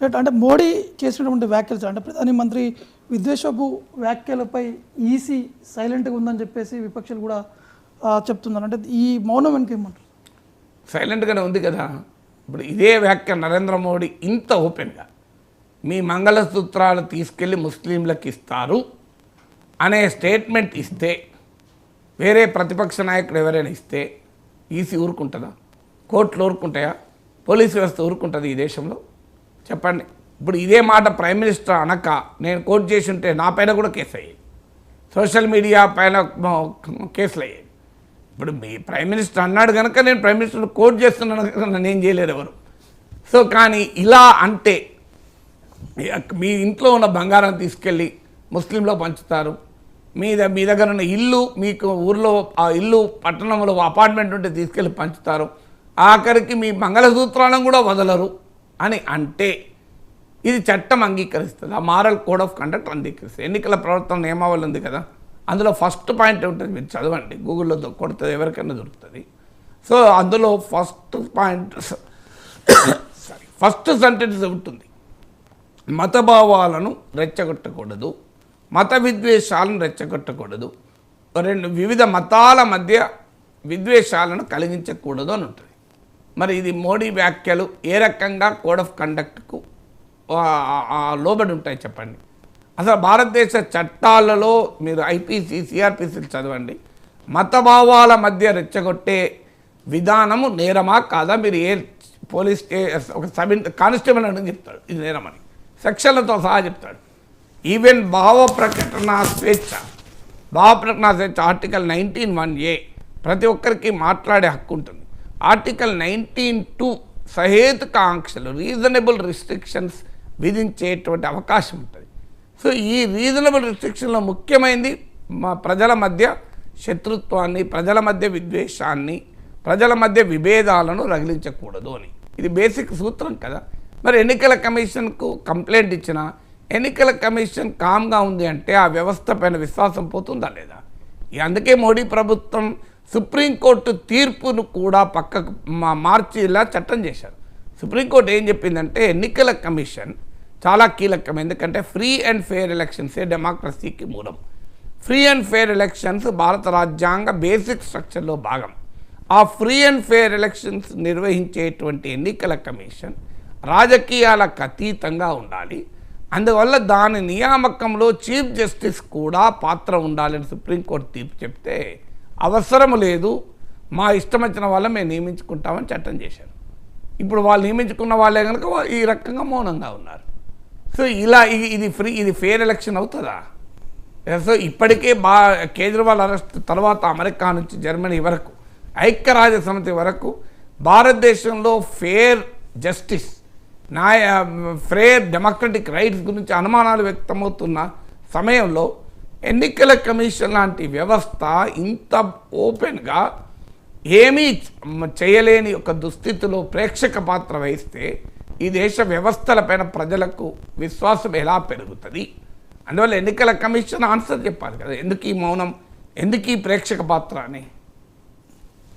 అంటే మోడీ చేసినటువంటి వ్యాఖ్యలు అంటే ప్రధానమంత్రి విద్వేషపు వ్యాఖ్యలపై ఈసీ సైలెంట్గా ఉందని చెప్పేసి విపక్షాలు కూడా చెప్తున్నారు. అంటే ఈ మౌనం వెనక ఏమంటారు? సైలెంట్గానే ఉంది కదా. ఇప్పుడు ఇదే వ్యాఖ్య నరేంద్ర మోడీ ఇంత ఓపెన్గా మీ మంగళసూత్రాలు తీసుకెళ్ళి ముస్లింలకు ఇస్తారు అనే స్టేట్మెంట్ ఇస్తే, వేరే ప్రతిపక్ష నాయకుడు ఎవరైనా ఇస్తే ఈసీ ఊరుకుంటుందా? కోర్టులు ఊరుకుంటాయా? పోలీసు వ్యవస్థ ఊరుకుంటుంది ఈ దేశంలో? చెప్పండి. ఇప్పుడు ఇదే మాట ప్రైమ్ మినిస్టర్ అనక నేను కోర్టు చేసి ఉంటే నా పైన కూడా కేసు అయ్యేది, సోషల్ మీడియా పైన కేసులు అయ్యేది. ఇప్పుడు మీ ప్రైమ్ మినిస్టర్ అన్నాడు కనుక నేను ప్రైమ్ మినిస్టర్ కోర్టు చేస్తున్నాను కనుక నన్ను ఏం చేయలేరు ఎవరు. సో కానీ ఇలా అంటే మీ ఇంట్లో ఉన్న బంగారం తీసుకెళ్ళి ముస్లింలో పంచుతారు, మీ దగ్గర ఉన్న ఇల్లు, మీకు ఊర్లో ఆ ఇల్లు పట్టణంలో అపార్ట్మెంట్ ఉంటే తీసుకెళ్ళి పంచుతారు, ఆఖరికి మీ మంగళసూత్రాలను కూడా వదలరు అని అంటే ఇది చట్టం అంగీకరిస్తుంది. ఆ మారల్ కోడ్ ఆఫ్ కండక్ట్ అంగీకరిస్తుంది. ఎన్నికల ప్రవర్తన నియమావళి ఉంది కదా, అందులో ఫస్ట్ పాయింట్ ఉంటుంది, మీరు చదవండి, గూగుల్లో కొడుతుంది, ఎవరికైనా దొరుకుతుంది. సో అందులో ఫస్ట్ సెంటెన్స్ ఉంటుంది, మతభావాలను రెచ్చగొట్టకూడదు, మత విద్వేషాలను రెచ్చగొట్టకూడదు, వివిధ మతాల మధ్య విద్వేషాలను కలిగించకూడదు అని ఉంటుంది. మరి ఇది మోడీ వ్యాఖ్యలు ఏ రకంగా కోడ్ ఆఫ్ కండక్ట్కు లోబడి ఉంటాయి చెప్పండి? అసలు భారతదేశ చట్టాలలో మీరు ఐపీసీ సిఆర్పిసిలు చదవండి, మతభావాల మధ్య రెచ్చగొట్టే విధానము నేరమా కాదా? మీరు ఏ పోలీస్ ఒక కానిస్టేబుల్ అని చెప్తాడు ఇది నేరమని, సెక్షన్లతో సహా చెప్తాడు. ఈవెన్ భావ ప్రకటన స్వేచ్ఛ ఆర్టికల్ 19(1)A ప్రతి ఒక్కరికి మాట్లాడే హక్కు ఉంటుంది. ఆర్టికల్ 19(2) సహేతుక ఆంక్షలు, రీజనబుల్ రిస్ట్రిక్షన్స్ విధించేటువంటి అవకాశం ఉంటుంది. సో ఈ రీజనబుల్ రిస్ట్రిక్షన్లో ముఖ్యమైనది ప్రజల మధ్య శత్రుత్వాన్ని, ప్రజల మధ్య విద్వేషాన్ని, ప్రజల మధ్య విభేదాలను రగిలించకూడదు అని. ఇది బేసిక్ సూత్రం కదా. మరి ఎన్నికల కమిషన్కు కంప్లైంట్ ఇచ్చిన ఎన్నికల కమిషన్ కామ్గా ఉంది అంటే ఆ వ్యవస్థ పైన విశ్వాసం పోతుందా లేదా? అందుకే మోడీ ప్రభుత్వం సుప్రీంకోర్టు తీర్పును కూడా పక్కకు మార్చి ఇలా చట్టం చేశారు. సుప్రీంకోర్టు ఏం చెప్పిందంటే ఎన్నికల కమిషన్ చాలా కీలకం, ఎందుకంటే ఫ్రీ అండ్ ఫెయిర్ ఎలక్షన్సే డెమోక్రసీకి మూలం. ఫ్రీ అండ్ ఫెయిర్ ఎలక్షన్స్ భారత రాజ్యాంగ బేసిక్ స్ట్రక్చర్లో భాగం. ఆ ఫ్రీ అండ్ ఫెయిర్ ఎలక్షన్స్ నిర్వహించేటువంటి ఎన్నికల కమిషన్ రాజకీయాలకు అతీతంగా ఉండాలి. అందువల్ల దాని నియామకంలో చీఫ్ జస్టిస్ కూడా పాత్ర ఉండాలని సుప్రీంకోర్టు తీర్పు చెప్తే అవసరం లేదు, మా ఇష్టం వచ్చిన వాళ్ళని మేము నియమించుకుంటామని చట్టం చేశారు. ఇప్పుడు వాళ్ళు నియమించుకున్న వాళ్ళే కనుక ఈ రకంగా మౌనంగా ఉన్నారు. సో ఇలా ఇది ఫెయిర్ ఎలక్షన్ అవుతుందా? సో ఇప్పటికే కేజ్రీవాల్ అరెస్ట్ తర్వాత అమెరికా నుంచి జర్మనీ వరకు, ఐక్యరాజ్య సమితి వరకు భారతదేశంలో fair justice, fair democratic rights గురించి అనుమానాలు వ్యక్తమవుతున్న సమయంలో ఎన్నికల కమిషన్ లాంటి వ్యవస్థ ఇంత ఓపెన్గా ఏమీ చేయలేని ఒక దుస్థితిలో ప్రేక్షక పాత్ర వహిస్తే ఈ దేశ వ్యవస్థలపైన ప్రజలకు విశ్వాసం ఎలా పెరుగుతుంది? అందువల్ల ఎన్నికల కమిషన్ ఆన్సర్ చెప్పాలి కదా, ఎందుకు ఈ మౌనం, ఎందుకు ఈ ప్రేక్షక పాత్ర అని.